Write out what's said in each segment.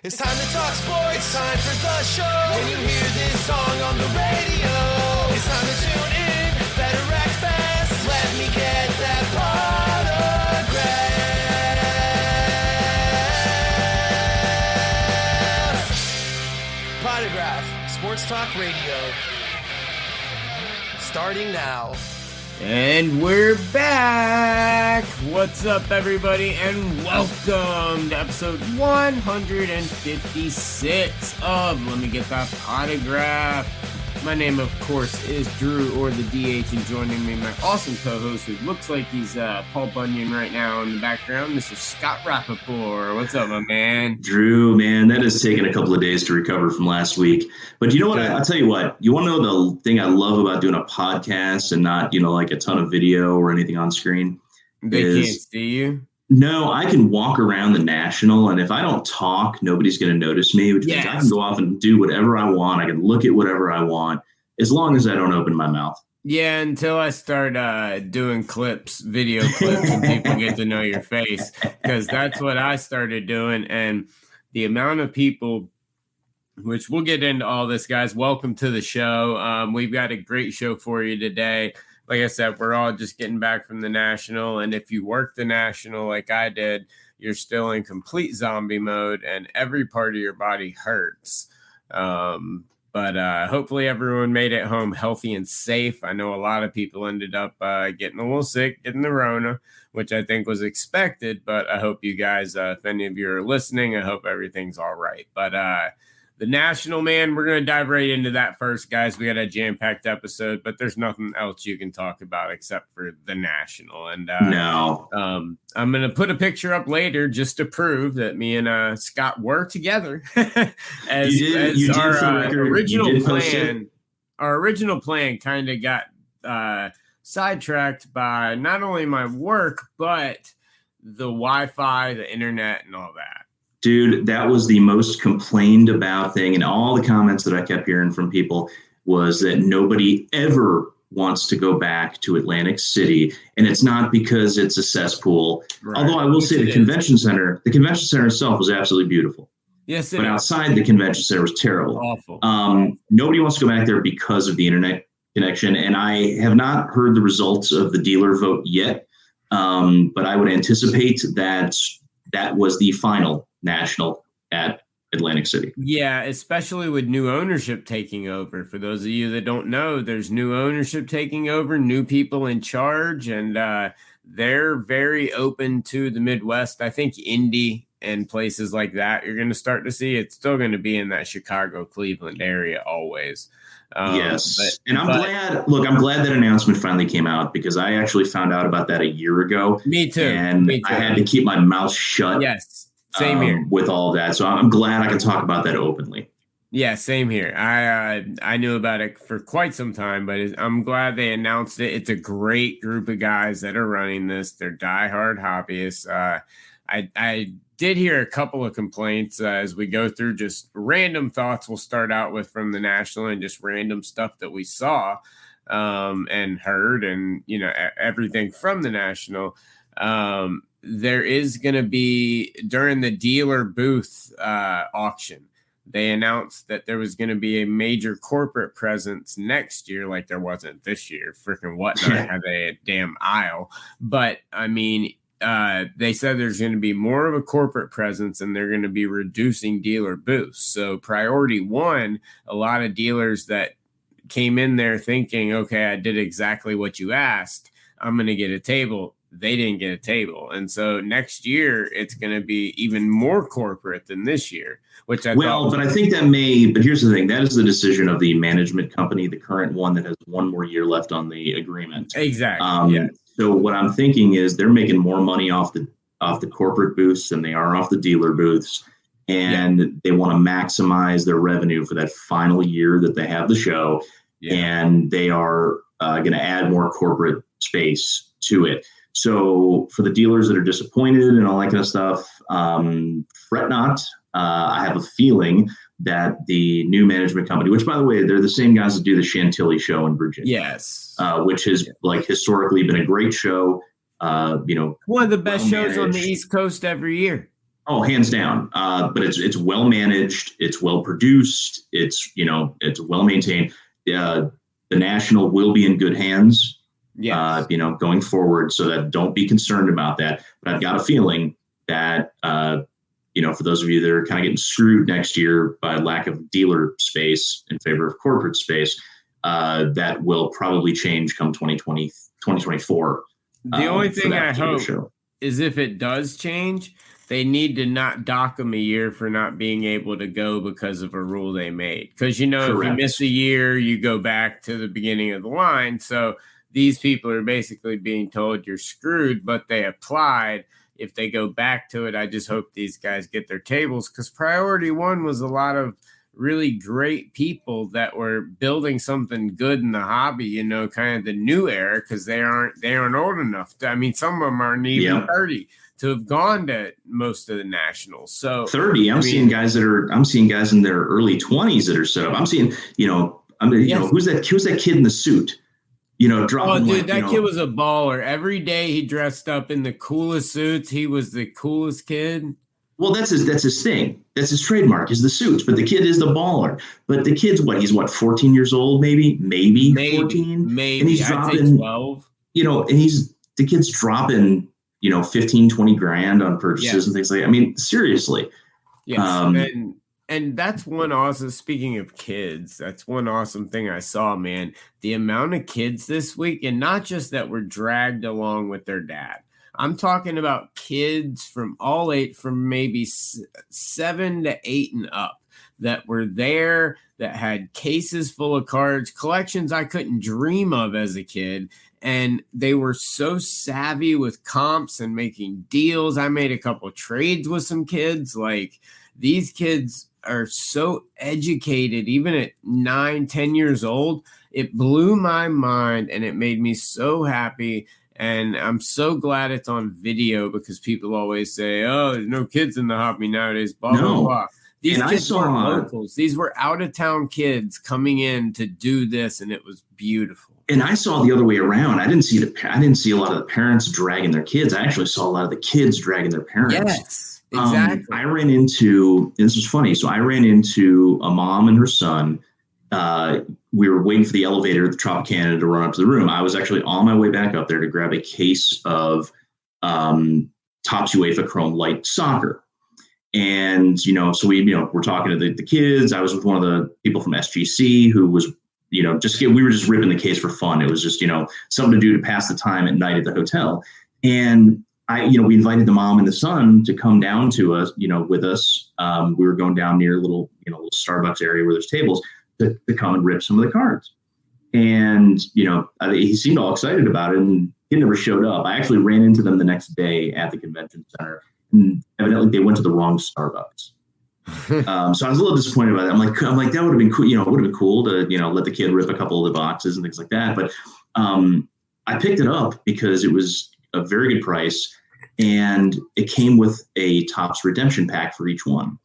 It's time to talk sports. It's time for the show. When you hear this song on the radio, it's time to tune in. Better act fast. Let me get that potograph. Potograph, Sports Talk Radio. Starting now. And we're back. What's up, everybody, and welcome to episode 156 of Let Me Get That Autograph. My name, of course, is Drew, or the DH, and joining me, my awesome co-host, who looks like he's Paul Bunyan right now in the background, Mr. Scott Rappaport. What's up, my man? Drew, man, that has taken a couple of days to recover from last week. But you know what? I'll tell you what. You want to know the thing I love about doing a podcast and not, like a ton of video or anything on screen? They can't see you? No, I can walk around the National, and if I don't talk, nobody's going to notice me, which means I can go off and do whatever I want. I can look at whatever I want, as long as I don't open my mouth. Yeah, until I start doing clips, video clips, and people get to know your face, because that's what I started doing. And the amount of people, which we'll get into all this, guys. Welcome to the show. We've got a great show for you today. Like I said, we're all just getting back from the National. And if you work the National like I did, you're still in complete zombie mode and every part of your body hurts. But hopefully everyone made it home healthy and safe. I know a lot of people ended up getting a little sick, getting the Rona, which I think was expected. But I hope you guys, if any of you are listening, I hope everything's all right. But the National, man, we're going to dive right into that first, guys. We got a jam-packed episode, but there's nothing else you can talk about except for the National. And no, I'm going to put a picture up later just to prove that me and Scott were together. as our original plan. Our original plan kind of got sidetracked by not only my work, but the Wi-Fi, the internet, and all that. Dude, that was the most complained about thing. And all the comments that I kept hearing from people was that nobody ever wants to go back to Atlantic City. And it's not because it's a cesspool. Right. Although I will say the convention center itself was absolutely beautiful. Yes, but outside the convention center was terrible. Awful. Nobody wants to go back there because of the internet connection. And I have not heard the results of the dealer vote yet. But I would anticipate that was the final National at Atlantic City. Yeah, especially with new ownership taking over. For those of you that don't know, there's new ownership taking over, new people in charge, and they're very open to the Midwest. I think Indy and places like that, you're going to start to see it's still going to be in that Chicago, Cleveland area always. Yes. I'm glad that announcement finally came out, because I actually found out about that a year ago. Me too. And I had to keep my mouth shut. Yes. Same here. With all of that. So I'm glad I can talk about that openly. Yeah, same here. I knew about it for quite some time, but I'm glad they announced it. It's a great group of guys that are running this. They're diehard hobbyists. I did hear a couple of complaints as we go through just random thoughts. We'll start out with from the National and just random stuff that we saw and heard, and everything from the National. There is going to be, during the dealer booth auction, they announced that there was going to be a major corporate presence next year, like there wasn't this year. Freaking Whatnot had a damn aisle. But, I mean, they said there's going to be more of a corporate presence, and they're going to be reducing dealer booths. So priority one, a lot of dealers that came in there thinking, okay, I did exactly what you asked, I'm going to get a table. They didn't get a table. And so next year, it's going to be even more corporate than this year, which I thought. But I think but here's the thing. That is the decision of the management company, the current one that has one more year left on the agreement. Exactly. Yes. So what I'm thinking is they're making more money off the corporate booths than they are off the dealer booths. And they want to maximize their revenue for that final year that they have the show. Yeah. And they are going to add more corporate space to it. So for the dealers that are disappointed and all that kind of stuff, fret not. I have a feeling that the new management company, which, by the way, they're the same guys that do the Chantilly show in Virginia. Yes. Which has historically been a great show. One of the best shows on the East Coast every year. Oh, hands down. But it's well managed. It's well produced. It's well maintained. The National will be in good hands. Yes. Going forward. So that don't be concerned about that. But I've got a feeling that for those of you that are kind of getting screwed next year by lack of dealer space in favor of corporate space, that will probably change come 2024. The only thing I hope is if it does change, they need to not dock them a year for not being able to go because of a rule they made. Because, if you miss a year, you go back to the beginning of the line. So these people are basically being told you're screwed, but they applied. If they go back to it, I just hope these guys get their tables, because priority one was a lot of really great people that were building something good in the hobby, kind of the new era, because they aren't old enough. Some of them aren't even 30 to have gone to most of the nationals. So 30, I'm seeing guys in their early 20s that are set up. I'm seeing, who's that kid in the suit? Dropping. Oh, dude, that kid was a baller. Every day he dressed up in the coolest suits. He was the coolest kid. Well, that's his thing. That's his trademark, is the suits. But the kid is the baller. But the kid's he's 14 years old, maybe 14. Maybe. And he's dropping 12. And the kid's dropping, 15, 20 grand on purchases and things like that. Seriously. Yes. And that's one awesome, speaking of kids, that's one awesome thing I saw, man. The amount of kids this week, and not just that were dragged along with their dad. I'm talking about kids from from maybe 7 to 8 and up that were there, that had cases full of cards, collections I couldn't dream of as a kid. And they were so savvy with comps and making deals. I made a couple of trades with some kids. Like, these kids are so educated, even at 9, 10 years old. It blew my mind, and it made me so happy. And I'm so glad it's on video, because people always say, oh, there's no kids in the hobby nowadays, blah, blah, blah. These kids weren't locals. These were out-of-town kids coming in to do this, and it was beautiful. And I saw the other way around. I didn't see a lot of the parents dragging their kids. I actually saw a lot of the kids dragging their parents. Yes, exactly. I ran into, this was funny. So I ran into a mom and her son. We were waiting for the elevator at the Tropicana to run up to the room. I was actually on my way back up there to grab a case of Topps UEFA Chrome Light Soccer. And, so we're talking to the kids. I was with one of the people from SGC who was, we were just ripping the case for fun. It was just, something to do to pass the time at night at the hotel. And we invited the mom and the son to come down to us, with us. We were going down near a little Starbucks area where there's tables to come and rip some of the cards. And, he seemed all excited about it, and he never showed up. I actually ran into them the next day at the convention center, and evidently they went to the wrong Starbucks. So I was a little disappointed by that. I'm like, that would have been cool. It would have been cool to, let the kid rip a couple of the boxes and things like that. But I picked it up because it was a very good price, and it came with a Topps redemption pack for each one.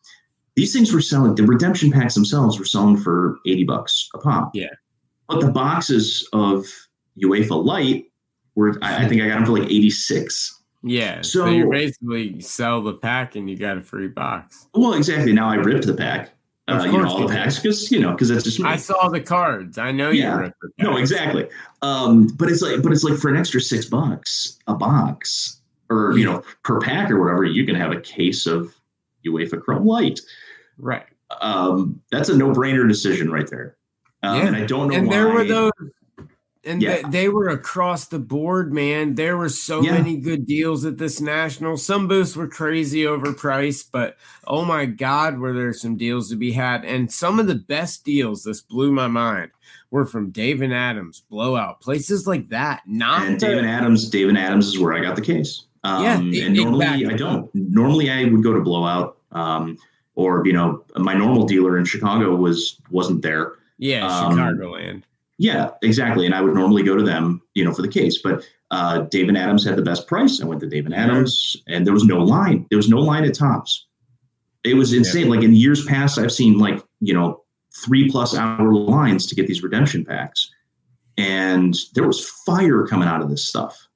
These things were selling, the redemption packs themselves were selling for $80 a pop. Yeah. But the boxes of UEFA Light were, I think I got them for like 86. Yeah. So you basically sell the pack and you got a free box. Well, exactly. Now I ripped the pack. All the packs, because that's just me. I saw the cards. I know you ripped the packs. No, exactly. But it's like for an extra $6 a box, or per pack or whatever, you can have a case of UEFA Chrome Light. Right. That's a no-brainer decision right there. And I don't know why. And there were those, and they were across the board, man. There were so many good deals at this national. Some booths were crazy overpriced, but oh my God, were there some deals to be had. And some of the best deals, this blew my mind, were from Dave and Adams, Blowout, places like that. Dave and Adams is where I got the case. And normally I don't. Normally I would go to Blowout, or my normal dealer in Chicago wasn't there. Yeah, Chicagoland. Yeah, exactly. And I would normally go to them, for the case. But Dave and Adams had the best price. I went to Dave and Adams, and there was no line. There was no line at Topps. It was insane. Yeah. Like in years past, I've seen 3+ hour lines to get these redemption packs. And there was fire coming out of this stuff.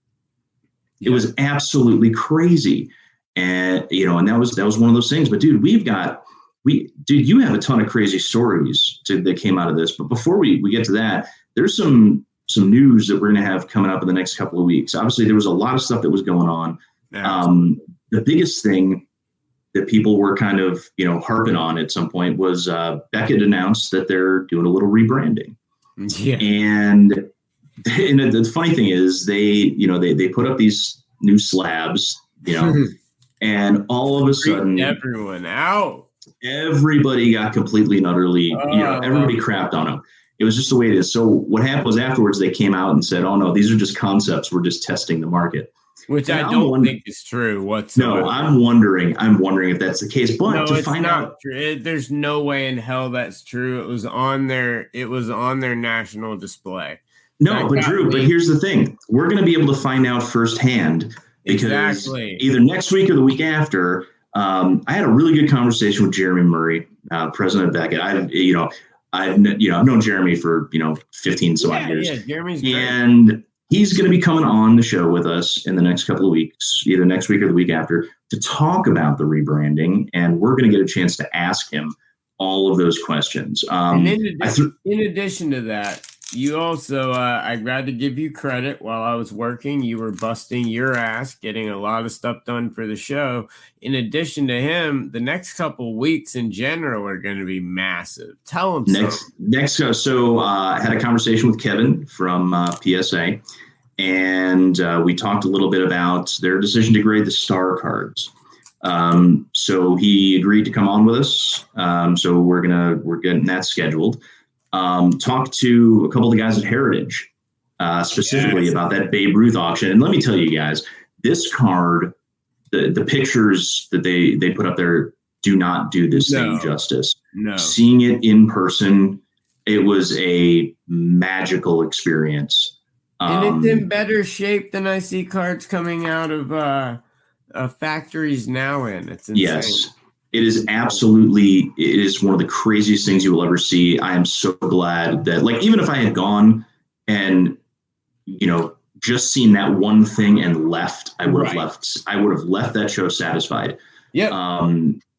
Yeah. It was absolutely crazy. And, and that was one of those things. But dude, you have a ton of crazy stories that came out of this. But before we get to that, there's some news that we're going to have coming up in the next couple of weeks. Obviously, there was a lot of stuff that was going on. The biggest thing that people were kind of, harping on at some point was Beckett announced that they're doing a little rebranding. Yeah. And the funny thing is they put up these new slabs, and all of a sudden everyone out. Everybody got completely and utterly, everybody crapped on them. It was just the way it is. So what happened was afterwards they came out and said, "Oh no, these are just concepts. We're just testing the market." Which I don't think is true whatsoever. No, I'm wondering if that's the case. But no, to find out, there's no way in hell that's true. It was on their national display. No, but Drew, but here's the thing: we're going to be able to find out firsthand because either next week or the week after. I had a really good conversation with Jeremy Murray, president of Beckett. I've known Jeremy for 15 some odd years. Yeah, Jeremy's great. And he's going to be coming on the show with us in the next couple of weeks, either next week or the week after, to talk about the rebranding. And we're going to get a chance to ask him all of those questions. And in addition to that, you also, I'd rather give you credit. While I was working, you were busting your ass, getting a lot of stuff done for the show. In addition to him, the next couple weeks in general are going to be massive. Tell him So I had a conversation with Kevin from PSA, and we talked a little bit about their decision to grade the star cards. So he agreed to come on with us. So we're getting that scheduled. Talked to a couple of the guys at Heritage, specifically about that Babe Ruth auction. And let me tell you guys, this card, the pictures that they put up there do not do this thing justice. No. Seeing it in person, it was a magical experience. And it's in better shape than I see cards coming out of factories now in. It's insane. Yes. It is it is one of the craziest things you will ever see. I am so glad that, even if I had gone and, just seen that one thing and left, I would have left that show satisfied. Yeah.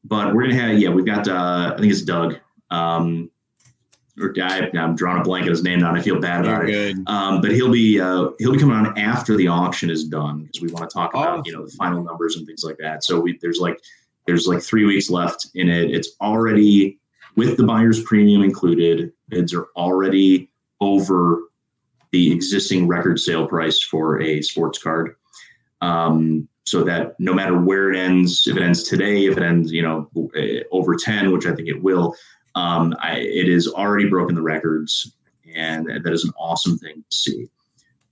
But we're going to have, we've got, I think it's Doug, I'm drawing a blank on his name now and I feel bad about it. But he'll be coming on after the auction is done because we want to talk about, the final numbers and things like that. So there's 3 weeks left in it. It's already with the buyer's premium included. Bids are already over the existing record sale price for a sports card. So that no matter where it ends, if it ends today, if it ends, over 10, which I think it will, it has already broken the records, and that is an awesome thing to see.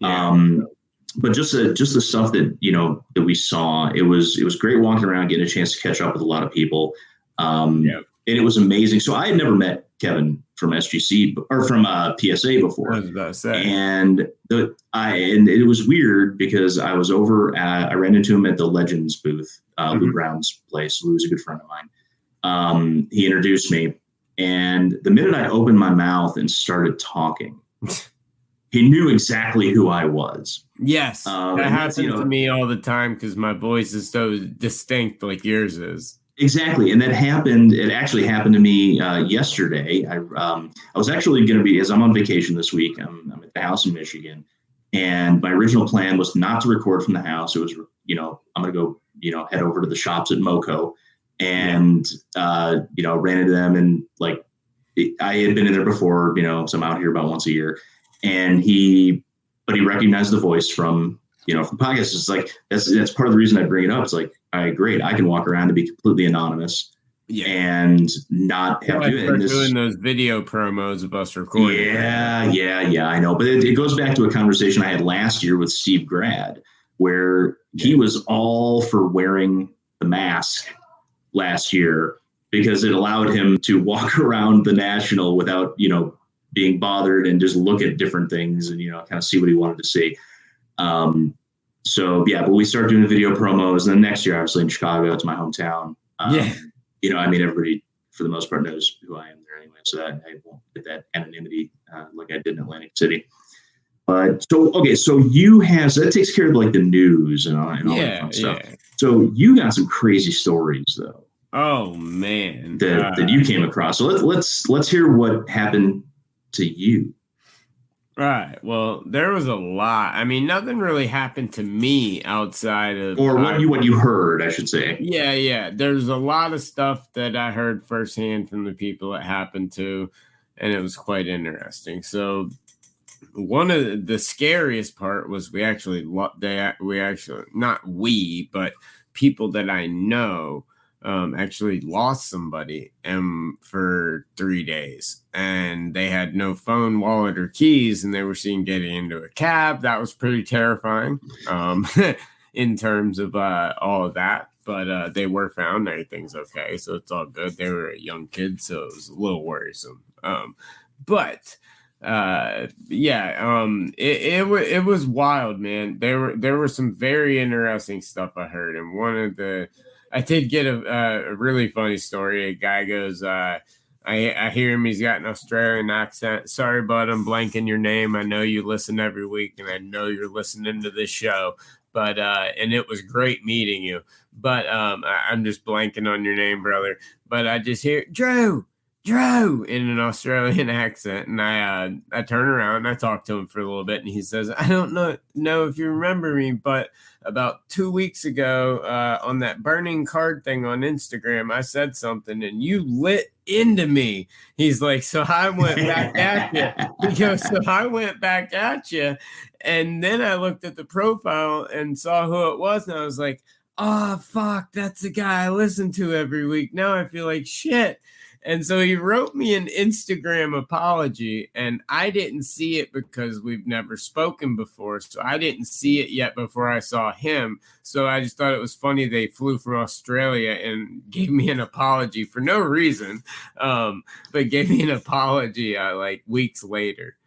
Yeah. But just the stuff that that we saw, it was great walking around, getting a chance to catch up with a lot of people, and it was amazing. So I had never met Kevin from SGC or from PSA before, I was about to say. And it was weird because I was over I ran into him at the Legends booth, Lou Brown's place. Lou's a good friend of mine. He introduced me, and the minute I opened my mouth and started talking. He knew exactly who I was. Yes, that happens to me all the time because my voice is so distinct like yours is. Exactly, and it actually happened to me yesterday. I was actually going to be, as I'm on vacation this week, I'm at the house in Michigan, and my original plan was not to record from the house. It was, I'm going to go, head over to the shops at Moco, and, ran into them, and I had been in there before, so I'm out here about once a year. And he recognized the voice from podcasts. It's like, that's part of the reason I bring it up. It's like, all right, great. I can walk around and be completely anonymous and not have to doing those video promos of us recording. Yeah, I know. But it goes back to a conversation I had last year with Steve Grad, where he was all for wearing the mask last year because it allowed him to walk around the National without, being bothered and just look at different things and, kind of see what he wanted to see. But we started doing the video promos, and then next year, obviously in Chicago, it's my hometown. Everybody for the most part knows who I am there anyway, so that I won't get that anonymity like I did in Atlantic City. But so you have, so that takes care of the news and all that fun stuff. So you got some crazy stories though. Oh man, that you came across. So let's hear what happened to you. Right. Well, there was a lot. I mean, nothing really happened to me outside of or what you heard, I should say. Yeah. There's a lot of stuff that I heard firsthand from the people it happened to, and it was quite interesting. So one of the scariest part was but people that I know actually lost somebody for 3 days, and they had no phone, wallet, or keys, and they were seen getting into a cab. That was pretty terrifying in terms of all of that. But they were found. Everything's okay, so it's all good. They were young kids, so it was a little worrisome. It was wild, man. There were some very interesting stuff I heard, and I did get a really funny story. A guy goes, I hear him. He's got an Australian accent. Sorry, bud, I'm blanking your name. I know you listen every week, and I know you're listening to this show. But and it was great meeting you. But I'm just blanking on your name, brother. But I just hear Drew in an Australian accent, and I turn around and I talk to him for a little bit, and he says, I don't know if you remember me, but about 2 weeks ago on that burning card thing on Instagram, I said something and you lit into me. He's like, so I went back at you. He goes, so I went back at you, and then I looked at the profile and saw who it was, and I was like, oh fuck, that's the guy I listen to every week. Now I feel like shit. And so he wrote me an Instagram apology, and I didn't see it because we've never spoken before. So I didn't see it yet before I saw him. So I just thought it was funny they flew from Australia and gave me an apology for no reason, but gave me an apology like weeks later.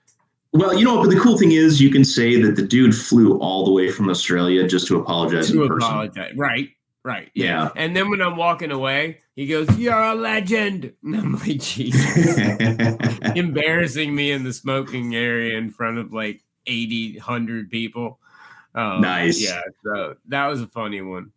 Well, but the cool thing is you can say that the dude flew all the way from Australia just to apologize in person. Right. Yeah. And then when I'm walking away, he goes, you're a legend. And I'm like, Jesus. Embarrassing me in the smoking area in front of like 80, 100 people. Nice. Yeah. So that was a funny one.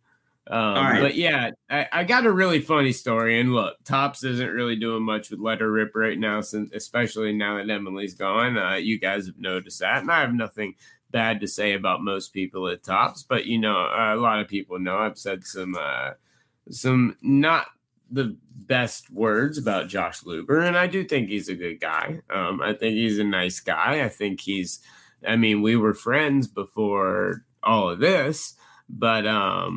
All right. But yeah, I got a really funny story. And look, Tops isn't really doing much with Let Her Rip right now, especially now that Emily's gone. You guys have noticed that. And I have nothing bad to say about most people at Tops, but a lot of people know I've said some not the best words about Josh Luber, and I do think he's a good guy. I think he's a nice guy. I think we were friends before all of this, but I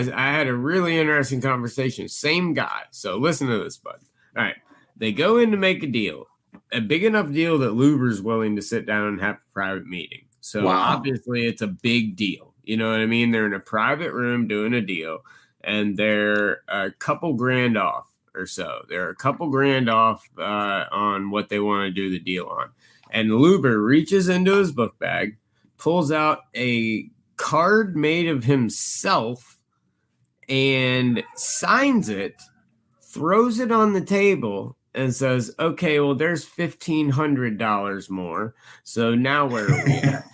had a really interesting conversation. Same guy. So listen to this, bud. All right. They go in to make a deal. A big enough deal that Luber's willing to sit down and have a private meeting. So Obviously it's a big deal. You know what I mean? They're in a private room doing a deal, and they're a couple grand off or so. They're a couple grand off on what they want to do the deal on. And Luber reaches into his book bag, pulls out a card made of himself and signs it, throws it on the table, and says, okay, well, there's $1,500 more. So now where are we at?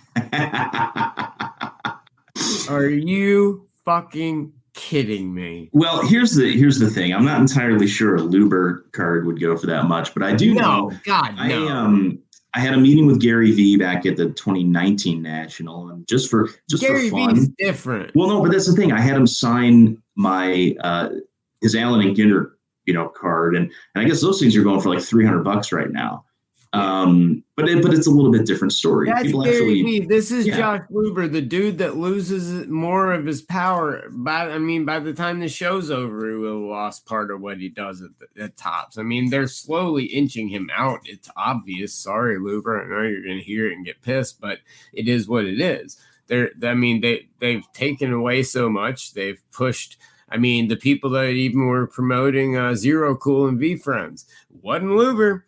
Are you fucking kidding me? Well, here's the thing. I'm not entirely sure a Luber card would go for that much, but I do know. God, no. I had a meeting with Gary Vee back at the 2019 National, and just for Gary fun. Vee's different. Well, no, but that's the thing. I had him sign my his Allen and Ginter card, and I guess those things are going for like $300 right now. But it's a little bit different story. That's People Gary Vee. This is Josh Luber, the dude that loses more of his power. By the time the show's over, he will have lost part of what he does at Tops. They're slowly inching him out. It's obvious. Sorry, Luber. I know you're going to hear it and get pissed, but it is what it is. They've taken away so much. They've pushed. The people that even were promoting Zero Cool and V Friends wasn't Luber.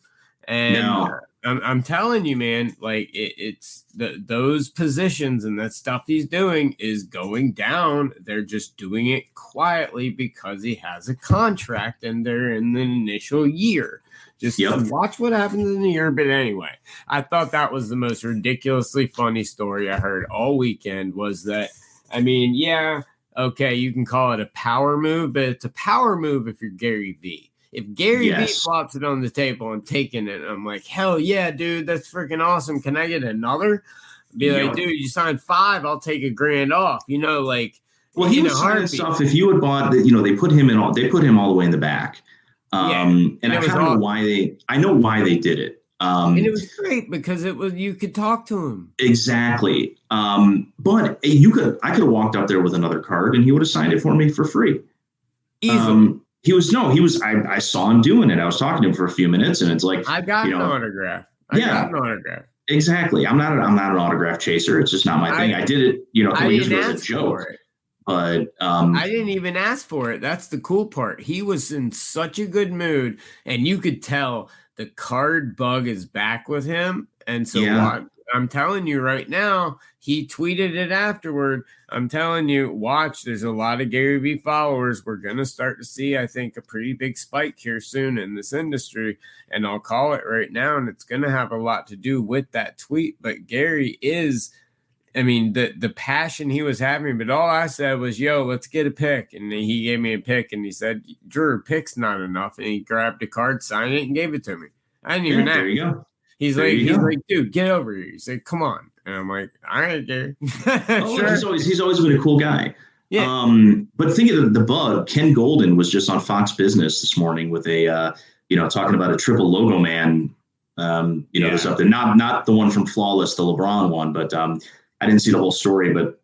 And no. I'm telling you, man, like it's those positions and that stuff he's doing is going down. They're just doing it quietly because he has a contract and they're in the initial year. Just watch what happens in the year. But anyway, I thought that was the most ridiculously funny story I heard all weekend was that I mean, yeah, okay, you can call it a power move, but it's a power move if you're Gary V. If Gary V flops it on the table and taking it, I'm like, hell yeah, dude, that's freaking awesome. Can I get another? Be like, dude, you signed 5, I'll take $1,000 off. You know, like, well, he was signing stuff. If you had bought that, you know, they put him all the way in the back. And I kind of know why they did it. And it was great because you could talk to him. Exactly. But I could have walked up there with another card and he would have signed it for me for free. Easily. I saw him doing it. I was talking to him for a few minutes and it's like, I got an autograph. Exactly. I'm not an autograph chaser. It's just not my thing. I did it, a couple years ago as a joke. But I didn't even ask for it. That's the cool part. He was in such a good mood, and you could tell the card bug is back with him. And so I'm telling you right now, he tweeted it afterward. I'm telling you, watch, there's a lot of Gary Vee followers. We're going to start to see, I think, a pretty big spike here soon in this industry. And I'll call it right now, and it's going to have a lot to do with that tweet. But Gary is, I mean, the passion he was having, but all I said was, yo, let's get a pick. And he gave me a pick, and he said, Drew, pick's not enough. And he grabbed a card, signed it, and gave it to me. I didn't even ask. There you go. He's like, dude, get over here. He said, come on. And I'm like, all right, Gary. Sure. He's always been a cool guy. Yeah. But thinking of the bug, Ken Golden was just on Fox Business this morning with a, talking about a triple logo man, this up there. Not the one from Flawless, the LeBron one, but I didn't see the whole story, but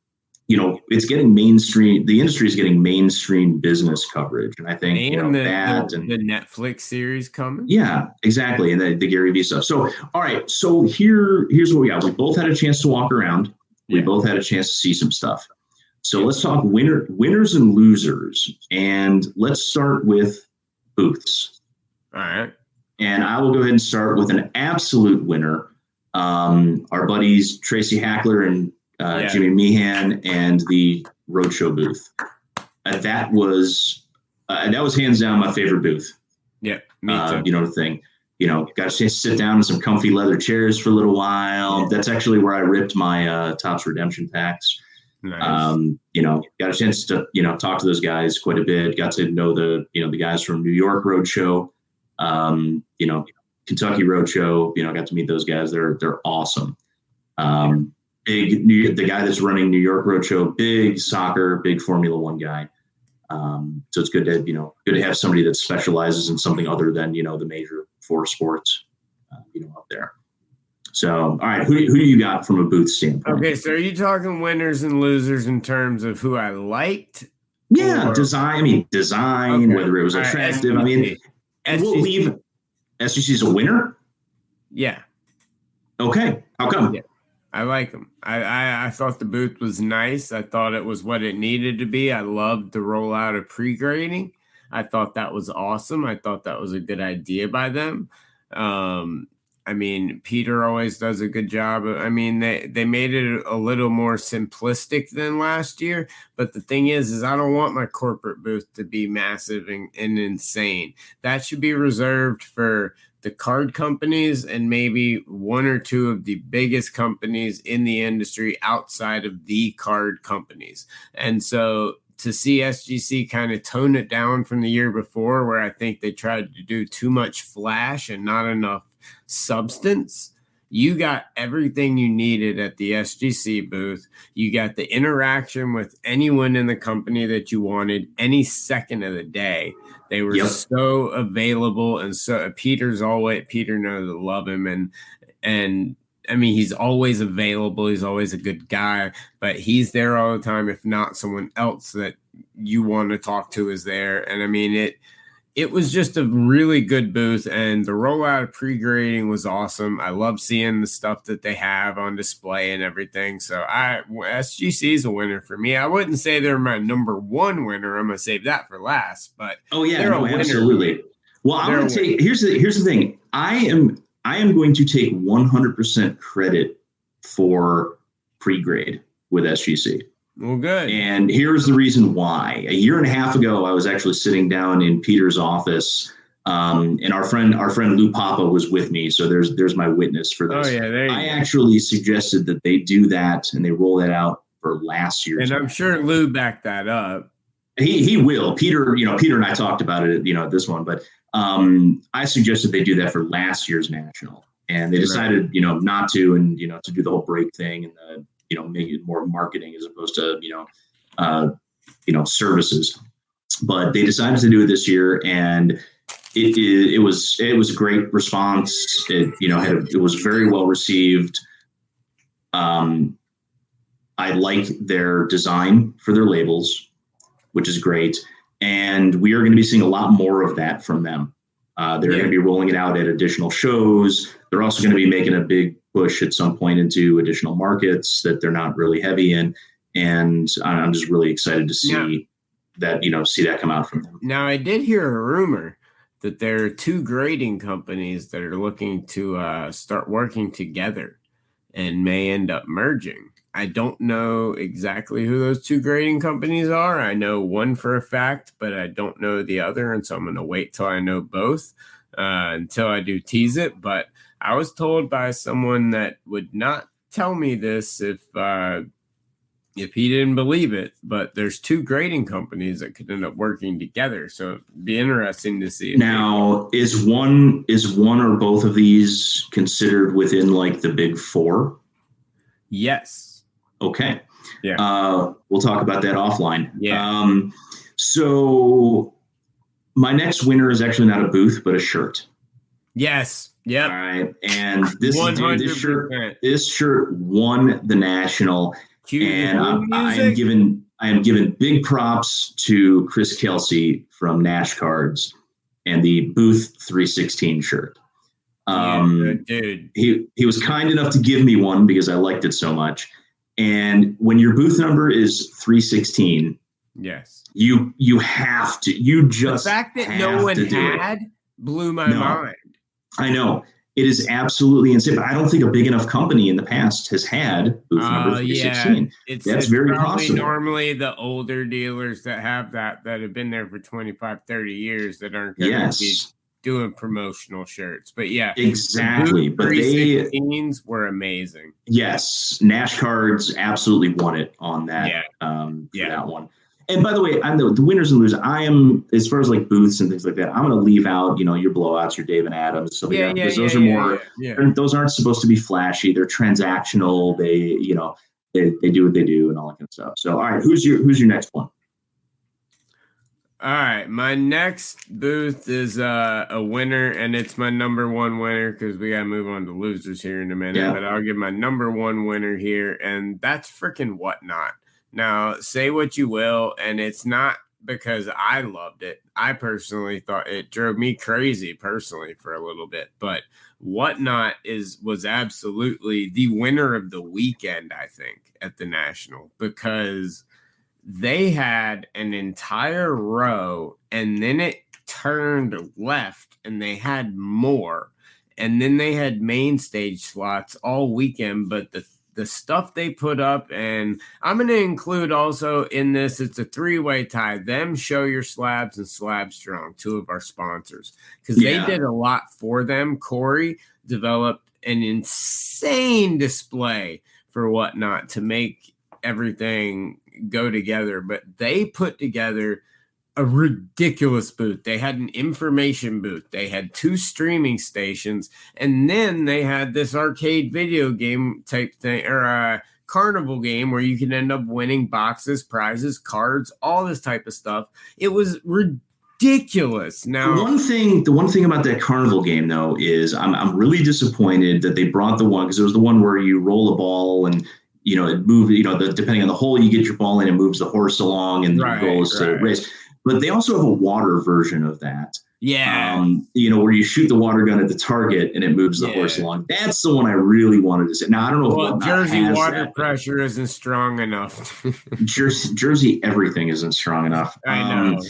it's getting mainstream. The industry is getting mainstream business coverage, and I think the Netflix series coming. Yeah, exactly, and the Gary Vee stuff. So, all right, so here's what we got. We both had a chance to walk around. We both had a chance to see some stuff. So let's talk winners and losers, and let's start with booths. All right, and I will go ahead and start with an absolute winner. Our buddies Tracy Hackler and Jimmy Meehan and the Roadshow booth. That was hands down my favorite booth. Yeah, me too. The thing. Got a chance to sit down in some comfy leather chairs for a little while. That's actually where I ripped my Topps Redemption packs. Nice. Got a chance to talk to those guys quite a bit. Got to know the guys from New York Roadshow. Kentucky Roadshow, got to meet those guys. They're awesome. The guy that's running New York Roadshow, big soccer, big Formula One guy. So it's good to have somebody that specializes in something other than, the major 4 sports, up there. So, all right, who do you got from a booth standpoint? Okay, so are you talking winners and losers in terms of who I liked? Yeah, design, okay. Whether it was attractive. SGC. We'll leave. SGC is a winner? Yeah. Okay. How come? Yeah. I like them. I thought the booth was nice. I thought it was what it needed to be. I loved the rollout of pre-grading. I thought that was awesome. I thought that was a good idea by them. Peter always does a good job. They made it a little more simplistic than last year. But the thing is I don't want my corporate booth to be massive and insane. That should be reserved for the card companies and maybe 1 or 2 of the biggest companies in the industry outside of the card companies. And so to see SGC kind of tone it down from the year before, where I think they tried to do too much flash and not enough substance, you got everything you needed at the SGC booth. You got the interaction with anyone in the company that you wanted any second of the day. They were so available, and so Peter knows I love him, and he's always available. He's always a good guy, but he's there all the time. If not, someone else that you want to talk to is there. And it was just a really good booth, and the rollout of pre-grading was awesome. I love seeing the stuff that they have on display and everything. So SGC is a winner for me. I wouldn't say they're my number 1 winner. I'm going to save that for last, but absolutely. Well, I'm going to take, here's the thing. I am going to take 100% credit for pre-grade with SGC. Well, good. And here's the reason why. A year and a half ago, I was actually sitting down in Peter's office, and our friend Lou Papa was with me. So there's my witness for this. Oh, yeah, I actually suggested that they do that and they roll that out for last year's. And I'm sure Lou backed that up. He will. Peter and I talked about it, this one, but I suggested they do that for last year's national, and they decided, not to, and, to do the whole break thing and, make it more marketing as opposed to, services. But they decided to do it this year, and it was a great response. It was very well received. I like their design for their labels, which is great. And we are going to be seeing a lot more of that from them. They're going to be rolling it out at additional shows. They're also going to be making a big push at some point into additional markets that they're not really heavy in. And I'm just really excited to see that come out from them. Now, I did hear a rumor that there are two grading companies that are looking to start working together and may end up merging. I don't know exactly who those two grading companies are. I know one for a fact, but I don't know the other. And so I'm going to wait till I know both until I do tease it. But I was told by someone that would not tell me this if he didn't believe it, but there's two grading companies that could end up working together. So it'd be interesting to see. Now, is one or both of these considered within like the big four? Yes. Okay. Yeah. We'll talk about that offline. Yeah. So my next winner is actually not a booth, but a shirt. Yes. Yeah. All right. And this 100%. This shirt won the national. And I am giving big props to Chris Kelsey from Nash Cards and the Booth 316 shirt. Dude, he was kind enough to give me one because I liked it so much. And when your booth number is 316, yes, you have to. You just the fact that no one had blew my mind. I know. It is absolutely insane, but I don't think a big enough company in the past has had booth number 316. Yeah. That's very possible. Normally the older dealers that have that have been there for 25, 30 years that aren't going to be doing promotional shirts. But yeah, exactly. But they were amazing. Yes. Nash Cards absolutely won it on that, that one. And by the way, I'm the winners and losers. I am, as far as like booths and things like that, I'm going to leave out, your blowouts, your Dave and Adams, stuff like that, because those are more. Those aren't supposed to be flashy. They're transactional. They, they do what they do and all that kind of stuff. So, all right, who's your next one? All right, my next booth is a winner, and it's my number one winner because we got to move on to losers here in a minute. Yeah. But I'll give my number one winner here, and that's freaking Whatnot. Now, say what you will, and it's not because I loved it. I personally thought it drove me crazy personally for a little bit, but Whatnot was absolutely the winner of the weekend, I think, at the National, because they had an entire row and then it turned left and they had more. And then they had main stage slots all weekend, but the stuff they put up, and I'm going to include also in this, it's a three-way tie. Them, Show Your Slabs, and Slab Strong, two of our sponsors, because they did a lot for them. Corey developed an insane display for Whatnot to make everything go together, but they put together a ridiculous booth. They had an information booth. They had two streaming stations, and then they had this arcade video game type thing, or a carnival game where you can end up winning boxes, prizes, cards, all this type of stuff. It was ridiculous. Now, the one thing about that carnival game though is I'm really disappointed that they brought the one, because it was the one where you roll a ball and it moves. Depending on the hole you get your ball in, it moves the horse along, and the goal is to race. But they also have a water version of that. Yeah. Where you shoot the water gun at the target and it moves the horse along. That's the one I really wanted to see. Now, I don't know if Jersey water pressure isn't strong enough. Jersey, everything isn't strong enough. I know.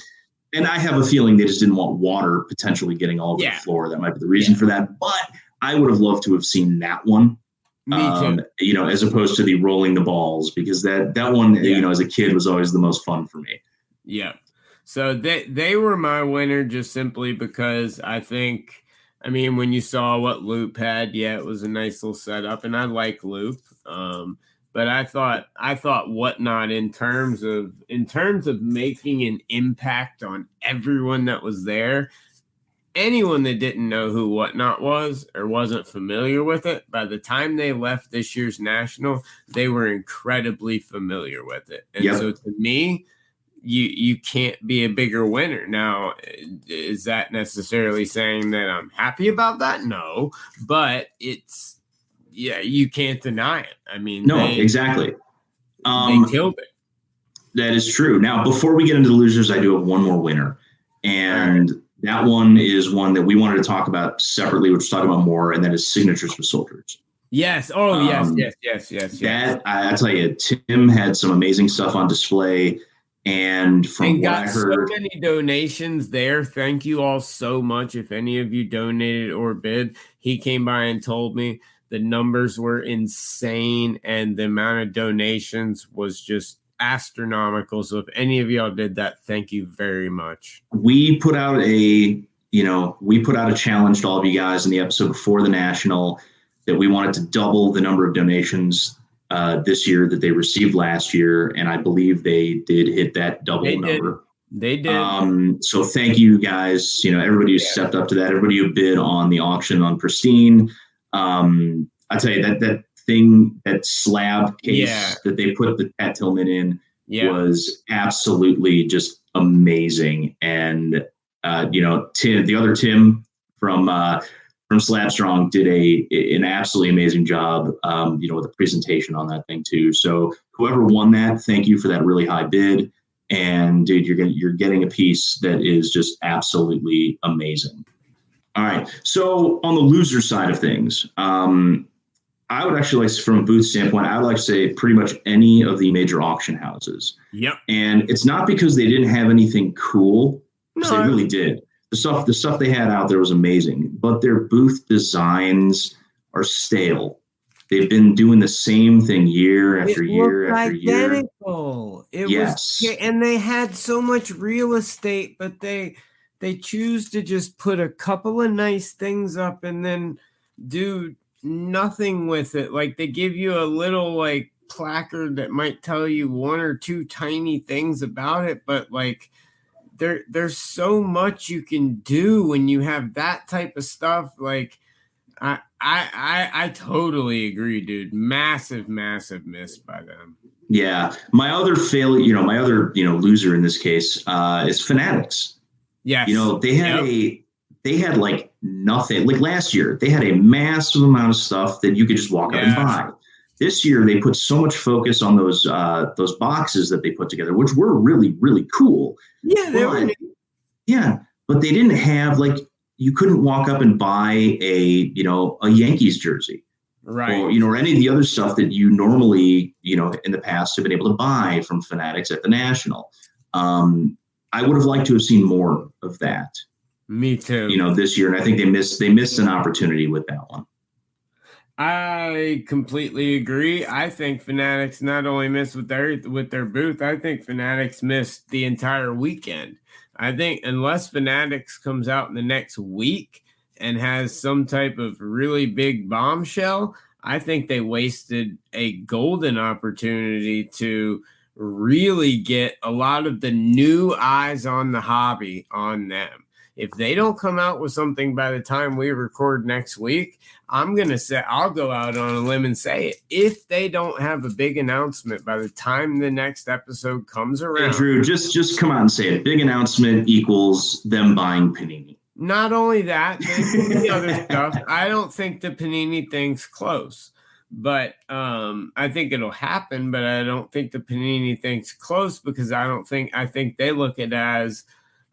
And I have a feeling they just didn't want water potentially getting all over the floor. That might be the reason for that. But I would have loved to have seen that one. Me too. As opposed to the rolling the balls, because that one, as a kid was always the most fun for me. Yeah. So they were my winner just simply because I think, when you saw what Loop had, it was a nice little setup, and I like Loop. But I thought Whatnot in terms of making an impact on everyone that was there. Anyone that didn't know who Whatnot was or wasn't familiar with it, by the time they left this year's national, they were incredibly familiar with it. And so to me, you can't be a bigger winner. Now, is that necessarily saying that I'm happy about that? No, but you can't deny it. I mean, exactly. They killed it. That is true. Now, before we get into the losers, I do have one more winner. And that one is one that we wanted to talk about separately, which we'll talk about more, and that is signatures for soldiers. Yes. Oh, yes. That, I tell you, Tim had some amazing stuff on display. And from what I heard, so many donations there. Thank you all so much. If any of you donated or bid, he came by and told me the numbers were insane and the amount of donations was just astronomical. So if any of y'all did that, thank you very much. We put out a challenge to all of you guys in the episode before the national that we wanted to double the number of donations this year that they received last year, and I believe they did hit that double number. They did. So thank you guys. Everybody who stepped up to that. Everybody who bid on the auction on Pristine. I tell you that slab case that they put the Pat Tillman in was absolutely just amazing. And Tim, the other Tim from Slab Strong did an absolutely amazing job, with the presentation on that thing too. So whoever won that, thank you for that really high bid. And dude, you're getting a piece that is just absolutely amazing. All right. So on the loser side of things, I would actually like, from a booth standpoint, I would like to say pretty much any of the major auction houses. Yep. And it's not because they didn't have anything cool, because they really did. The stuff they had out there was amazing, but their booth designs are stale. They've been doing the same thing year after year after year. It was, and they had so much real estate, but they choose to just put a couple of nice things up and then do nothing with it. Like they give you a little like placard that might tell you one or two tiny things about it, but like there's so much you can do when you have that type of stuff. Like I totally agree, dude. Massive miss by them. Yeah. My other failure, my other, loser in this case is Fanatics. Yes. They had like nothing. Like last year, they had a massive amount of stuff that you could just walk up and buy. This year, they put so much focus on those boxes that they put together, which were really, really cool. Yeah, they were. Yeah, but they didn't have, like, you couldn't walk up and buy a Yankees jersey. Right. Or any of the other stuff that you normally, in the past have been able to buy from Fanatics at the National. I would have liked to have seen more of that. Me too. This year, and I think they missed an opportunity with that one. I completely agree. I think Fanatics not only missed with their booth, I think Fanatics missed the entire weekend. I think unless Fanatics comes out in the next week and has some type of really big bombshell, I think they wasted a golden opportunity to really get a lot of the new eyes on the hobby on them. If they don't come out with something by the time we record next week, I'll go out on a limb and say it. If they don't have a big announcement by the time the next episode comes around. Hey, Drew, just come out and say it. Big announcement equals them buying Panini. Not only that, the other stuff. I don't think the Panini thing's close. But I think it'll happen, but I don't think the Panini thing's close because I think they look at it as,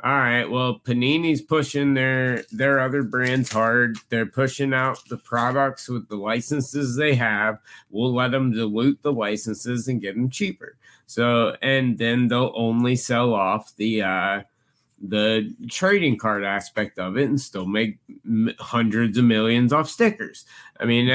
all right, well, Panini's pushing their other brands hard. They're pushing out the products with the licenses they have. We'll let them dilute the licenses and get them cheaper. So, and then they'll only sell off the trading card aspect of it and still make hundreds of millions off stickers. I mean,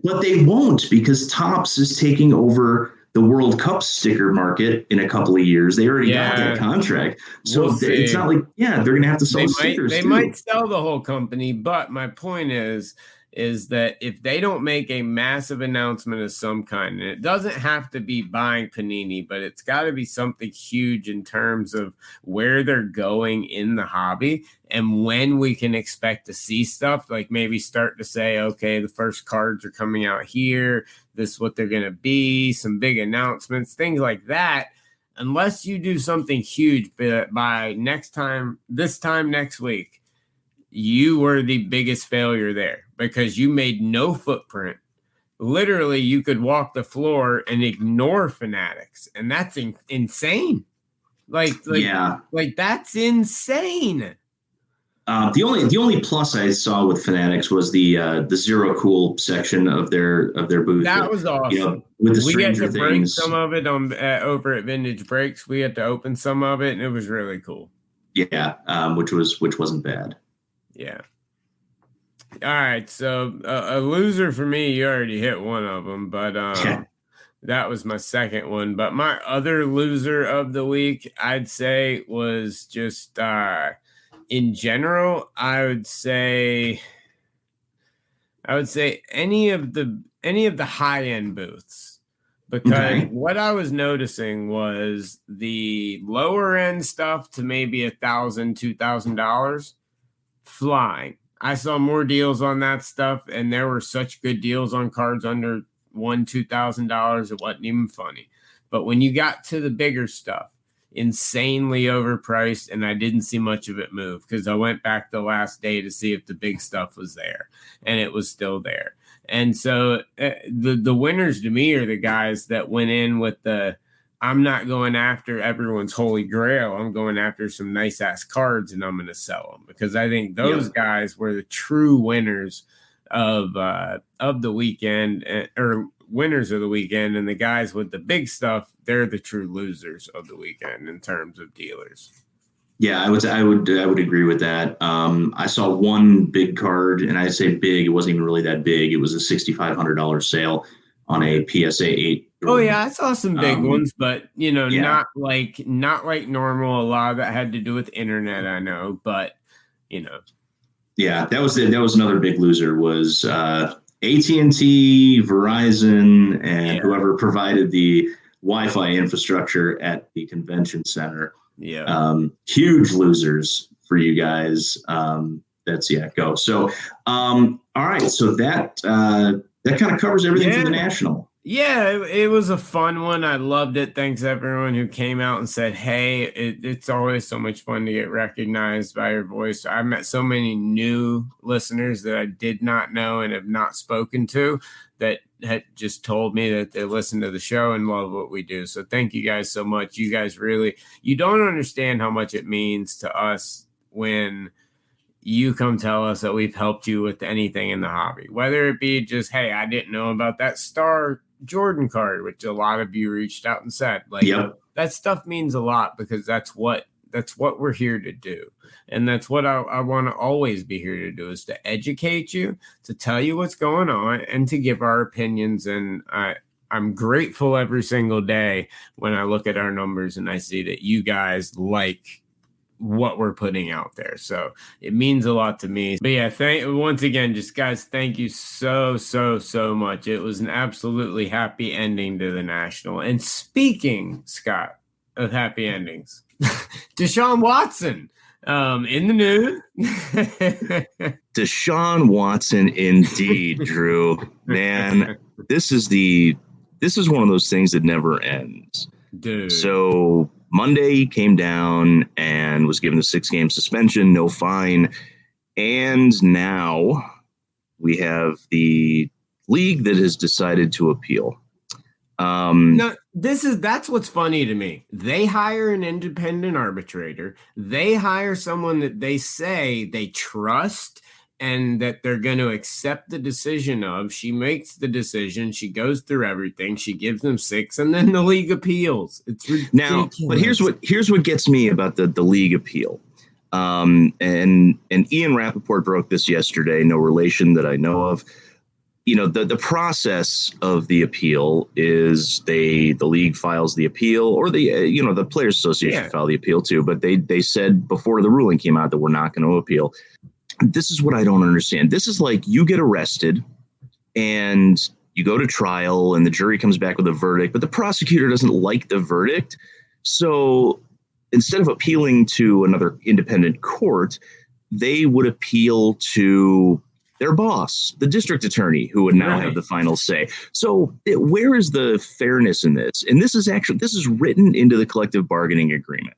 but they won't, because Topps is taking over the World Cup sticker market in a couple of years. They already got that contract. So it's not like, they're going to have to sell stickers. They might sell the whole company, but my point is, is that if they don't make a massive announcement of some kind, and it doesn't have to be buying Panini, but it's got to be something huge in terms of where they're going in the hobby and when we can expect to see stuff, like maybe start to say, okay, the first cards are coming out here, this is what they're going to be, some big announcements, things like that. Unless you do something huge, but by this time next week, you were the biggest failure there because you made no footprint. Literally, you could walk the floor and ignore Fanatics, and that's insane. Like that's insane. The only plus I saw with Fanatics was the Zero Cool section of their booth. That was awesome. With the Stranger Things. We break some of it over at Vintage Breaks. We had to open some of it, and it was really cool. Yeah, which wasn't bad. Yeah. All right. So a loser for me, you already hit one of them, but that was my second one. But my other loser of the week, I'd say, was just in general. I would say any of the high end booths, because what I was noticing was the lower end stuff to maybe $1,000, $2,000 flying. I saw more deals on that stuff, and there were such good deals on cards under $1,000-$2,000. It wasn't even funny. But when you got to the bigger stuff, insanely overpriced, and I didn't see much of it move because I went back the last day to see if the big stuff was there, and it was still there. And so the winners to me are the guys that went in with I'm not going after everyone's holy grail. I'm going after some nice ass cards, and I'm going to sell them, because I think those guys were the true winners of the weekend, or winners of the weekend. And the guys with the big stuff, they're the true losers of the weekend in terms of dealers. Yeah, I would agree with that. I saw one big card, and I say big, it wasn't even really that big. It was a $6,500 sale on a PSA 8. Oh yeah, I saw some big ones, but not like normal. A lot of that had to do with internet, I know, but Yeah, that was it. That was another big loser, was AT&T, Verizon, and whoever provided the Wi-Fi infrastructure at the convention center. Yeah. Huge losers for you guys. Go. So, all right. So that kind of covers everything for the National. Yeah, it was a fun one. I loved it. Thanks everyone who came out and said, hey, it's always so much fun to get recognized by your voice. I met so many new listeners that I did not know and have not spoken to, that had just told me that they listen to the show and love what we do. So thank you guys so much. You guys you don't understand how much it means to us when you come tell us that we've helped you with anything in the hobby, whether it be just, hey, I didn't know about that Star Jordan card, which a lot of you reached out and said, that stuff means a lot, because that's what we're here to do. And that's what I want to always be here to do, is to educate you, to tell you what's going on, and to give our opinions. And I'm grateful every single day when I look at our numbers and I see that you guys like what we're putting out there. So it means a lot to me. But yeah, once again, just guys, thank you so much. It was an absolutely happy ending to the National. And speaking, Scott, of happy endings, Deshaun Watson in the news. Deshaun Watson, indeed, Drew. Man, this is one of those things that never ends. Dude. So Monday he came down and was given a 6-game suspension, no fine. And now we have the league that has decided to appeal. No, that's what's funny to me. They hire an independent arbitrator. They hire someone that they say they trust and that they're going to accept the decision of. She makes the decision. She goes through everything. She gives them 6, and then the league appeals. It's ridiculous. Now, but here's what gets me about the league appeal. And Ian Rappaport broke this yesterday. No relation that I know of. The process of the appeal is the league files the appeal, or the Players Association file the appeal too. But they said before the ruling came out that we're not going to appeal. this is what I don't understand. This is like you get arrested and you go to trial and the jury comes back with a verdict, but the prosecutor doesn't like the verdict. So instead of appealing to another independent court, they would appeal to their boss, the district attorney, who would now have the final say. So where is the fairness in this? And this is written into the collective bargaining agreement.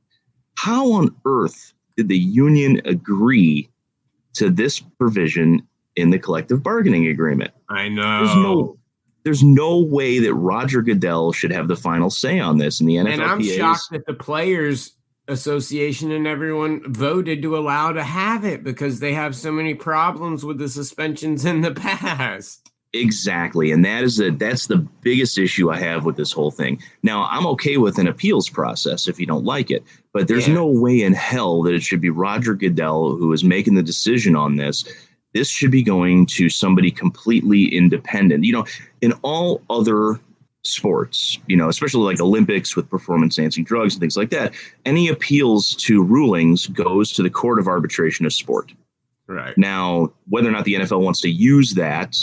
How on earth did the union agree to this provision in the collective bargaining agreement? I know. There's no way that Roger Goodell should have the final say on this. And the NFLPA. And I'm shocked that the Players Association and everyone voted to allow to have it because they have so many problems with the suspensions in the past. Exactly. And that's the biggest issue I have with this whole thing. Now, I'm okay with an appeals process if you don't like it, but there's no way in hell that it should be Roger Goodell who is making the decision on this. This should be going to somebody completely independent. In all other sports, especially like Olympics with performance enhancing drugs and things like that, any appeals to rulings goes to the Court of Arbitration of Sport. Right. Now, whether or not the NFL wants to use that,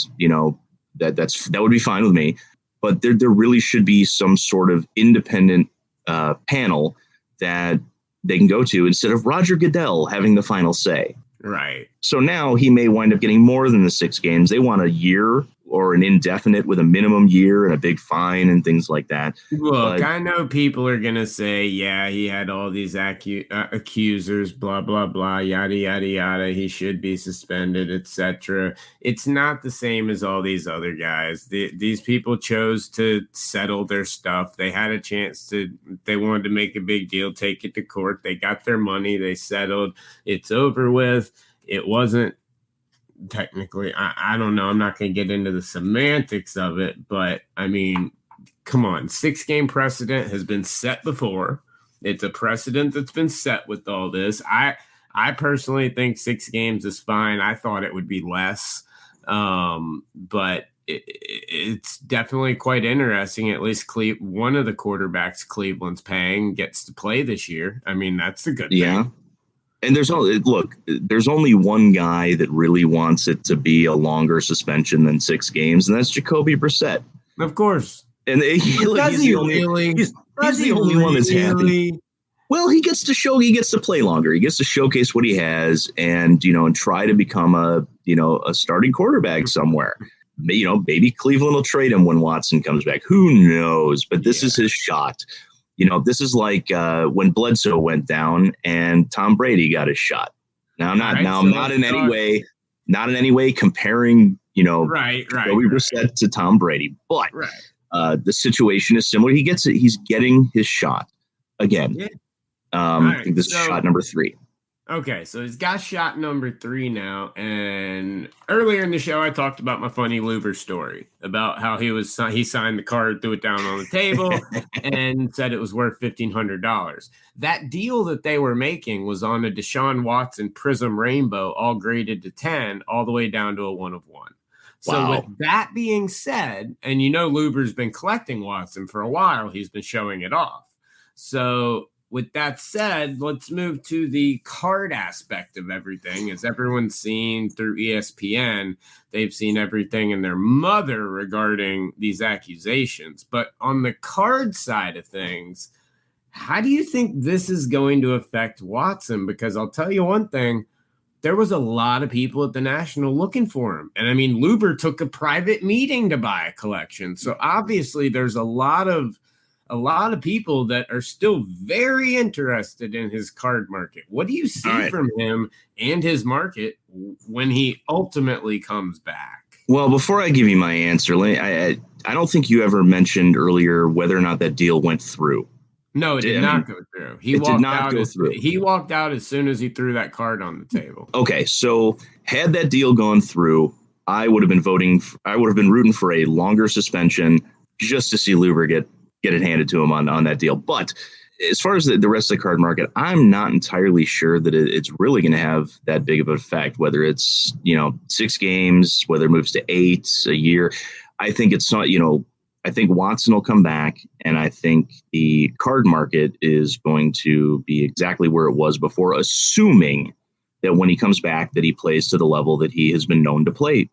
that would be fine with me. But there really should be some sort of independent panel that they can go to instead of Roger Goodell having the final say. Right. So now he may wind up getting more than the 6 games. They want a year or an indefinite with a minimum year and a big fine and things like that. Look, I know people are going to say, yeah, he had all these accusers, blah, blah, blah, yada, yada, yada. He should be suspended, etc. It's not the same as all these other guys. These people chose to settle their stuff. They had a chance they wanted to make a big deal, take it to court. They got their money. They settled. It's over with. It wasn't technically, I don't know. I'm not going to get into the semantics of it, but I mean, come on. 6-game precedent has been set before. It's a precedent that's been set with all this. I personally think 6 games is fine. I thought it would be less, but it's definitely quite interesting. At least one of the quarterbacks Cleveland's paying gets to play this year. I mean, that's a good thing. And there's only one guy that really wants it to be a longer suspension than 6 games, and that's Jacoby Brissett. Of course. And he's the only one that's happy. Well, he gets to play longer. He gets to showcase what he has and try to become a starting quarterback somewhere. Maybe Cleveland will trade him when Watson comes back. Who knows? But this is his shot. This is like when Bledsoe went down and Tom Brady got his shot. I'm not in any way comparing, Jacoby Brissett to Tom Brady, but the situation is similar. He's getting his shot again. Yeah. I think this is shot number 3. Okay, so he's got shot number 3 now, and earlier in the show I talked about my funny Luber story about how he signed the card, threw it down on the table, and said it was worth $1,500. That deal that they were making was on a Deshaun Watson Prism Rainbow, all graded to 10, all the way down to a 1 of 1. So with that being said, and Luber's been collecting Watson for a while, he's been showing it off. So with that said, let's move to the card aspect of everything. As everyone's seen through ESPN, they've seen everything in their mother regarding these accusations. But on the card side of things, how do you think this is going to affect Watson? Because I'll tell you one thing, there was a lot of people at the National looking for him. And I mean, Luber took a private meeting to buy a collection. So obviously there's a lot of people that are still very interested in his card market. What do you see from him and his market when he ultimately comes back? Well, before I give you my answer, I don't think you ever mentioned earlier whether or not that deal went through. No, it did not go through. He walked out as soon as he threw that card on the table. Okay, so had that deal gone through, I would have been rooting for a longer suspension just to see Luber get it handed to him on that deal. But as far as the rest of the card market, I'm not entirely sure that it's really going to have that big of an effect, whether it's, 6 games, whether it moves to 8 a year. I think it's not, I think Watson will come back, and I think the card market is going to be exactly where it was before, assuming that when he comes back, that he plays to the level that he has been known to play,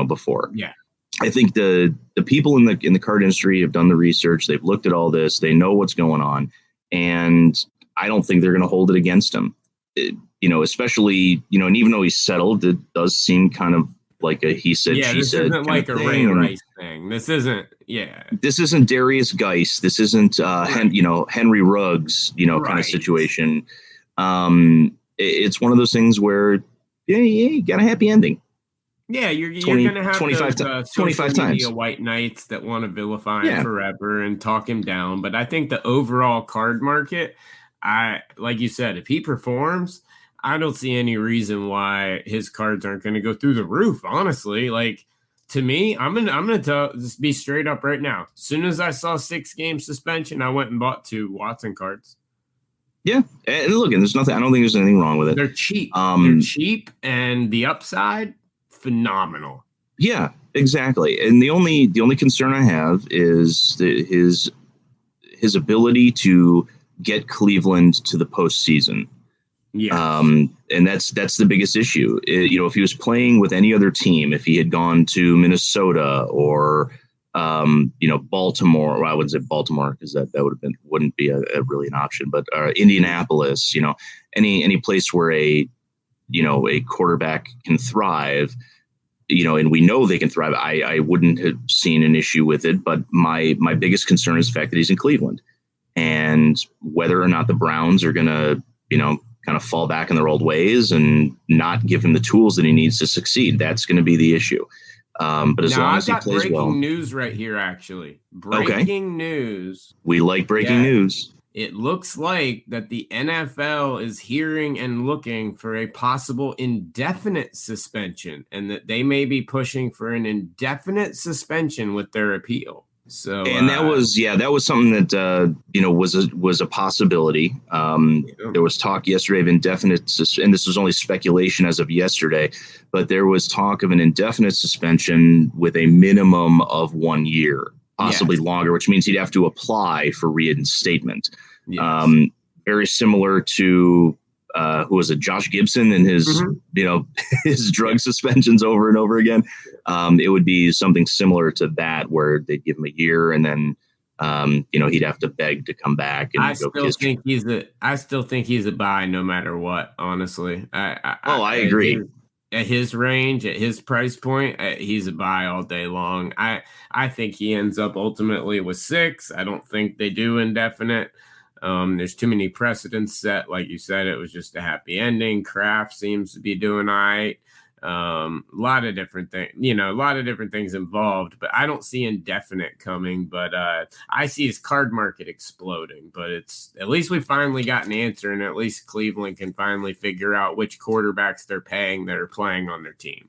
before. Yeah. I think the people in the card industry have done the research. They've looked at all this. They know what's going on. And I don't think they're going to hold it against him, especially, and even though he's settled, it does seem kind of like a he said, she said. This isn't like a Ray Rice thing. This isn't Darius Geis. This isn't, Henry Ruggs, kind of situation. It's one of those things where you got a happy ending. Yeah, you're going to have 25 media times. white knights that want to vilify him forever and talk him down. But I think the overall card market, like you said, if he performs, I don't see any reason why his cards aren't going to go through the roof. Honestly, like to me, I'm gonna just be straight up right now. As soon as I saw 6-game suspension, I went and bought 2 Watson cards. Yeah, and look, and there's nothing. I don't think there's anything wrong with it. They're cheap. They're cheap, and the upside, phenomenal. Yeah, exactly. And the only concern I have is his ability to get Cleveland to the postseason. Yeah, and that's the biggest issue. If he was playing with any other team, if he had gone to Minnesota or Baltimore, well, I wouldn't say Baltimore because that wouldn't be a really an option, but Indianapolis, any place where a quarterback can thrive, and we know they can thrive. I wouldn't have seen an issue with it, but my biggest concern is the fact that he's in Cleveland and whether or not the Browns are going to, kind of fall back in their old ways and not give him the tools that he needs to succeed. That's going to be the issue. But as long as he plays well. Breaking news right here, actually. Breaking news. We like breaking news. It looks like that the NFL is hearing and looking for a possible indefinite suspension and that they may be pushing for an indefinite suspension with their appeal. So, and that was something that, was a possibility. There was talk yesterday of indefinite, and this was only speculation as of yesterday, but there was talk of an indefinite suspension with a minimum of 1 year, possibly longer, which means he'd have to apply for reinstatement. Yes. Very similar to, who was it, Josh Gibson and his, his drug suspensions over and over again. It would be something similar to that where they'd give him a year and then, he'd have to beg to come back. And I still think he's a buy no matter what, honestly. I agree. At his range, at his price point, he's a buy all day long. I think he ends up ultimately with 6. I don't think they do indefinite. There's too many precedents set. Like you said, it was just a happy ending. Kraft seems to be doing all right. A lot of different things involved, but I don't see indefinite coming, but I see his card market exploding, but at least we finally got an answer, and at least Cleveland can finally figure out which quarterbacks they're paying that are playing on their team.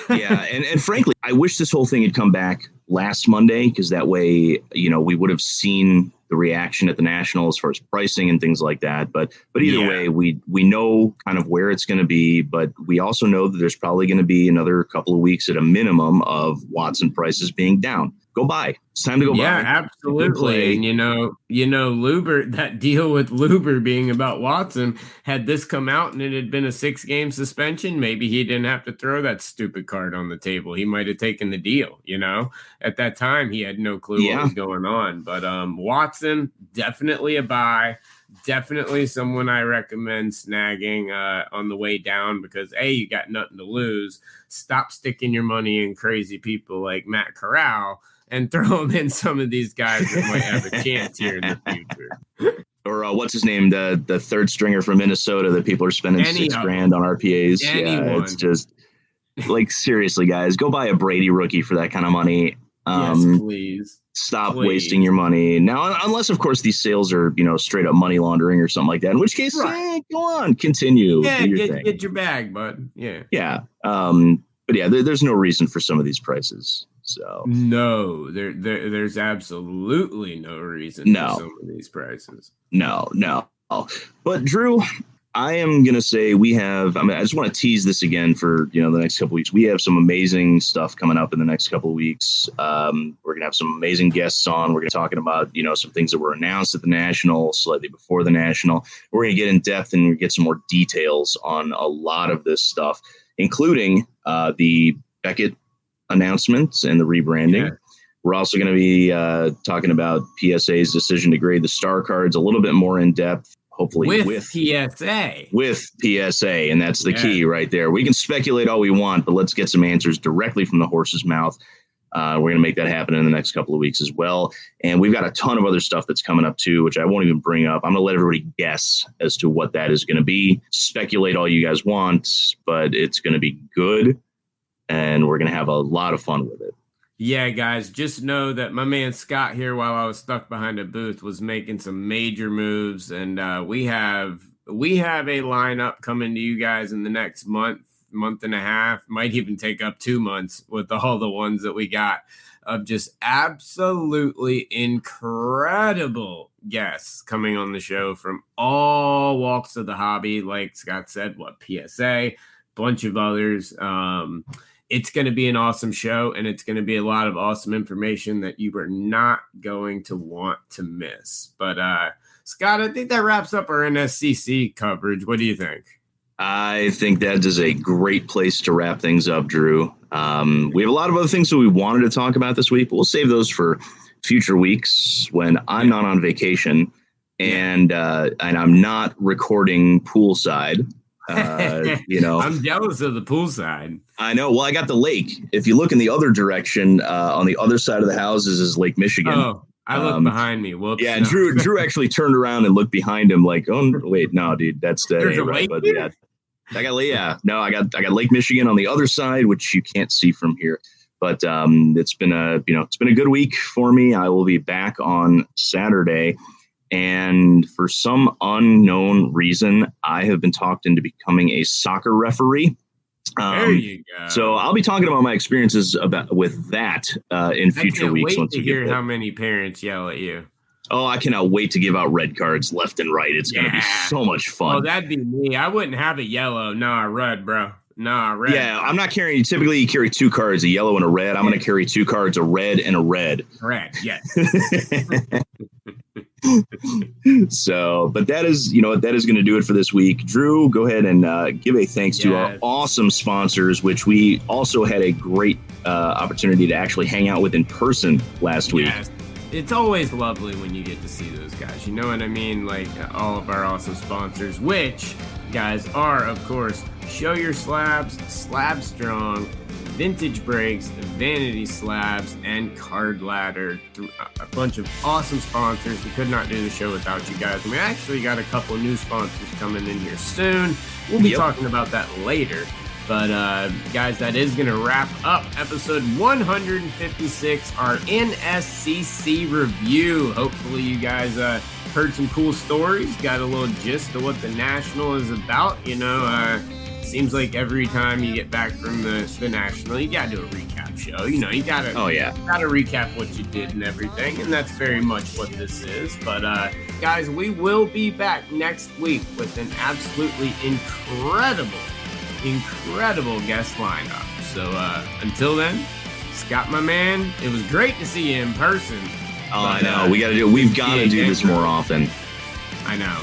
Yeah. And frankly, I wish this whole thing had come back last Monday, because that way, we would have seen the reaction at the National as far as pricing and things like that. But either way, we know kind of where it's going to be, but we also know that there's probably going to be another couple of weeks at a minimum of Watson prices being down. Go buy. It's time to go buy. Yeah, absolutely. And Luber, that deal with Luber being about Watson, had this come out and it had been a 6-game suspension, maybe he didn't have to throw that stupid card on the table. He might have taken the deal, At that time, he had no clue what was going on. But Watson, definitely a buy. Definitely someone I recommend snagging on the way down because, A, you got nothing to lose. Stop sticking your money in crazy people like Matt Corral and throw them in some of these guys that might have a chance here in the future. Or what's his name? The third stringer from Minnesota that people are spending $6,000 on RPAs. Anyone. Yeah, it's just like, seriously, guys, go buy a Brady rookie for that kind of money. Yes, please. Stop wasting your money now, unless, of course, these sales are, straight up money laundering or something like that. In which case, go on, continue. Yeah, get your bag, bud. Yeah. Yeah. But yeah, there's no reason for some of these prices. So no, there's absolutely no reason for some of these prices. No. But Drew, I am going to say I just want to tease this again for, the next couple of weeks. We have some amazing stuff coming up in the next couple of weeks. We're going to have some amazing guests on. We're going to be talking about, some things that were announced at the National, slightly before the National. We're going to get in depth and get some more details on a lot of this stuff, including the Beckett announcements and the rebranding. Yeah. We're also going to be talking about PSA's decision to grade the star cards a little bit more in depth. Hopefully with PSA. With PSA, and that's the key right there. We can speculate all we want, but let's get some answers directly from the horse's mouth. We're going to make that happen in the next couple of weeks as well. And we've got a ton of other stuff that's coming up too, which I won't even bring up. I'm going to let everybody guess as to what that is going to be. Speculate all you guys want, but it's going to be good, and we're going to have a lot of fun with it. Yeah, guys, just know that my man Scott here, while I was stuck behind a booth, was making some major moves, and we have a lineup coming to you guys in the next month and a half, might even take up 2 months with all the ones that we got, of just absolutely incredible guests coming on the show from all walks of the hobby. Like Scott said, PSA, bunch of others. It's going to be an awesome show, and it's going to be a lot of awesome information that you are not going to want to miss. But, Scott, I think that wraps up our NSCC coverage. What do you think? I think that is a great place to wrap things up, Drew. We have a lot of other things that we wanted to talk about this week, but we'll save those for future weeks when I'm not on vacation and I'm not recording poolside. I'm jealous of the poolside. I know. Well, I got the lake. If you look in the other direction, on the other side of the houses is Lake Michigan. Oh, I look behind me. Whoops. Yeah, no. Drew actually turned around and looked behind him like, oh wait, no, dude, that's there's a lake. But yeah, I got Lake Michigan on the other side, which you can't see from here. But it's been a good week for me. I will be back on Saturday. And for some unknown reason, I have been talked into becoming a soccer referee. There you go. So I'll be talking about my experiences with that in future weeks. I can't wait to hear how many parents yell at you. Oh, I cannot wait to give out red cards left and right. It's going to be so much fun. Oh, that'd be me. I wouldn't have a yellow. Nah, red, bro. Nah, red. Yeah, I'm not carrying. Typically, you carry 2 cards, a yellow and a red. I'm going to carry 2 cards, a red and a red. Red, yes. So, but that is going to do it for this week. Drew, go ahead and give a thanks to our awesome sponsors, which we also had a great opportunity to actually hang out with in person last week. Yes. It's always lovely when you get to see those guys. You know what I mean? Like all of our awesome sponsors, which guys are, of course, Show Your Slabs, Slab Strong, Vintage Breaks, Vanity Slabs, and Card Ladder. A bunch of awesome sponsors. We could not do the show without you guys. We actually got a couple new sponsors coming in here soon. We'll be talking about that later. But guys, that is going to wrap up episode 156, our NSCC review. Hopefully you guys heard some cool stories, got a little gist of what the National is about. Seems like every time you get back from the National, you got to do a recap show. You got to recap what you did and everything, and that's very much what this is. But guys, we will be back next week with an absolutely incredible guest lineup. So until then, Scott, my man, it was great to see you in person. Oh, I know. We've got to do this more often. I know.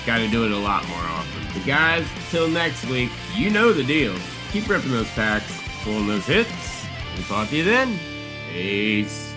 Got to do it a lot more often. But guys, till next week, you know the deal. Keep ripping those packs, pulling those hits. We'll talk to you then. Peace.